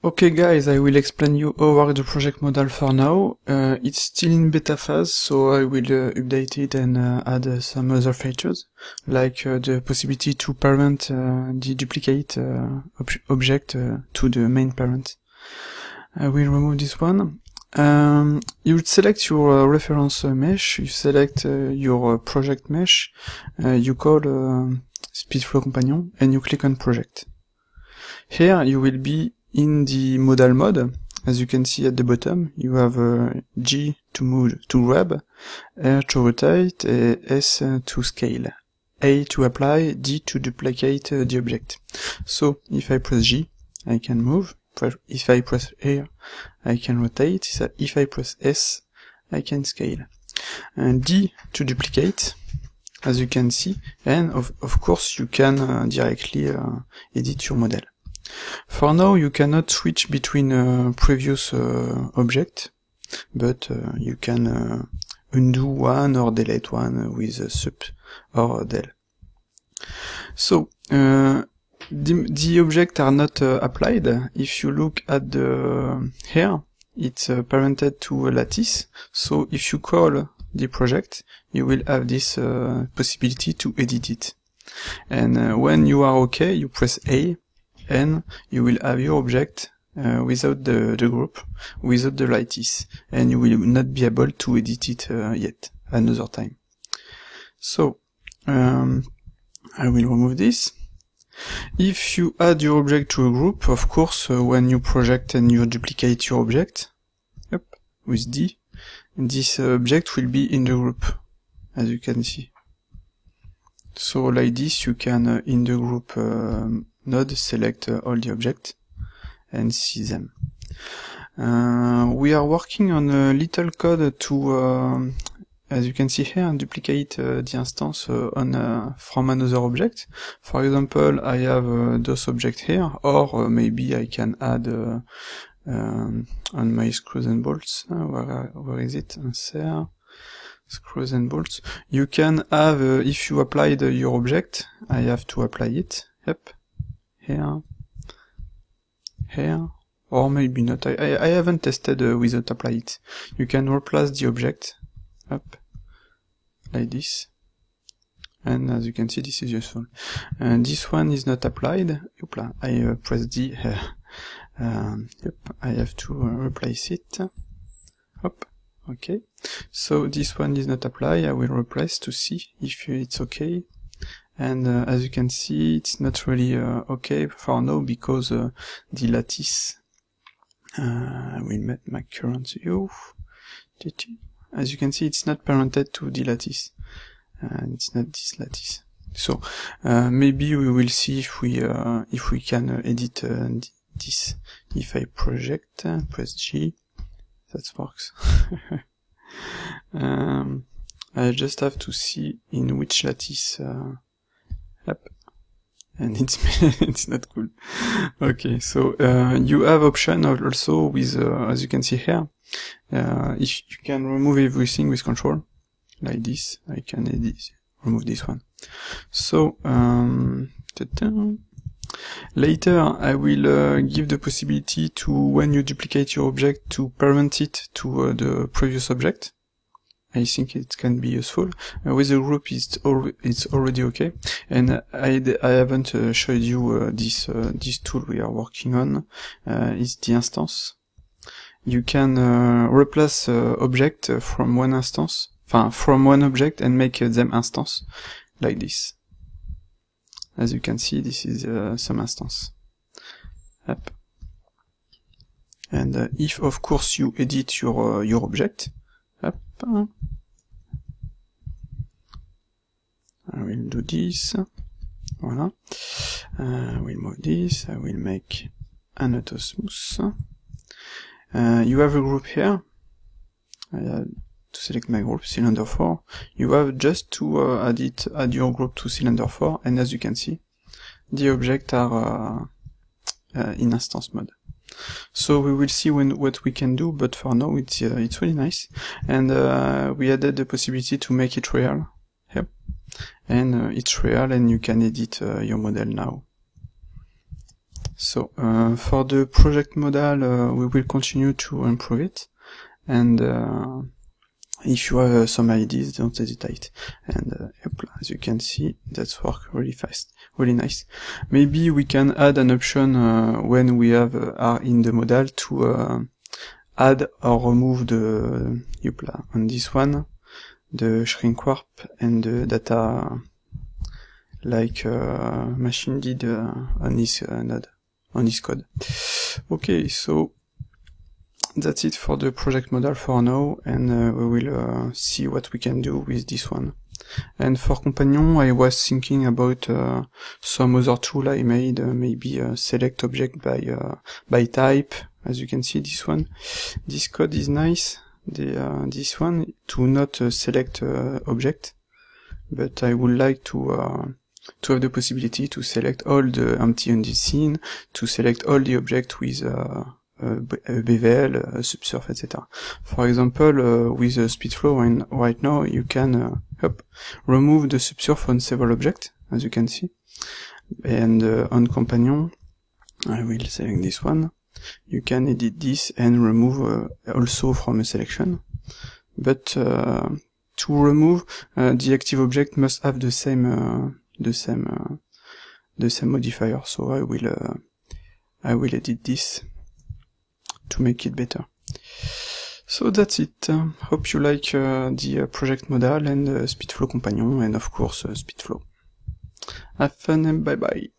Okay guys, I will explain you how works the project model for now. It's still in beta phase, so I will update it and add some other features, like the possibility to parent the duplicate object to the main parent. I will remove this one. You would select your reference mesh, you select your project mesh, you call SpeedFlow Companion, and you click on Project. Here you will be in the modal mode. As you can see at the bottom, you have G to move, to grab, R to rotate, S to scale, A to apply, D to duplicate the object. So if I press G, I can move. If I press R, I can rotate. If I press S, I can scale. And D to duplicate, as you can see, and of course you can directly edit your model. For now, you cannot switch between previous objects, but you can undo one or delete one with sup or del. So, the objects are not applied. If you look at the here, it's parented to a lattice. So if you call the project, you will have this possibility to edit it. And when you are okay, you press A, and you will have your object without the group, without the lattice, and you will not be able to edit it yet, another time. So, I will remove this. If you add your object to a group, of course, when you project and you duplicate your object, with D, this object will be in the group, as you can see. So like this, you can, in the group node, select all the objects and see them. We are working on a little code to, as you can see here, duplicate the instance from another object. For example, I have those objects here, or maybe I can add on my screws and bolts. Where is it? Insert. Screws and bolts. You can have, if you applied your object, I have to apply it. Yep. Here, or maybe not. I haven't tested without apply it. You can replace the object, up, like this, and as you can see, this is useful. And this one is not applied. Oopla, I press D here. Yep, I have to replace it. Hop. Okay, so this one is not applied. I will replace to see if it's okay. And as you can see, it's not really okay for now because the lattice. I will make my current view. As you can see, it's not parented to the lattice. It's not this lattice. So maybe we will see if we can edit this. If I project, press G, that works. I just have to see in which lattice. And it's not cool. Okay, so you have option also with, as you can see here, if you can remove everything with control, like this, I can remove this one. So, later I will give the possibility to, when you duplicate your object, to parent it to the previous object. I think it can be useful. With the group, it's already okay. And I haven't showed you this tool we are working on. It's the instance. You can replace object from one instance, from one object, and make them instance like this. As you can see, this is some instance. Yep. And if, of course, you edit your object. Up. I will do this. Voila. I will move this. I will make an auto smooth. You have a group here. I have to select my group, cylinder 4. You have just to add your group to cylinder 4, and as you can see, the objects are in instance mode. So we will see what we can do, but for now it's really nice. And we added the possibility to make it real. Yep. And it's real, and you can edit your model now. So, for the project model, we will continue to improve it, and if you have some ideas, don't hesitate. And as you can see, that's work really fast, really nice. Maybe we can add an option when we have are in the model to add or remove the on this one, the shrink warp and the data, like machine did on this node, on this code. Okay, so that's it for the project model for now, and we will see what we can do with this one. And for companion, I was thinking about some other tool I made, maybe select object by type. As you can see, this one, this code is nice. This one to not select object, but I would like to have the possibility to select all the empty on this scene, to select all the object with BVL, subsurf, etc. For example, with SpeedFlow, and right now you can remove the subsurf on several objects, as you can see. And on companion, I will select this one. You can edit this and remove also from a selection. But to remove, the active object must have the same modifier. So I will edit this to make it better. So that's it. Hope you like the project model and SpeedFlow companion, and of course SpeedFlow. Have fun and bye bye.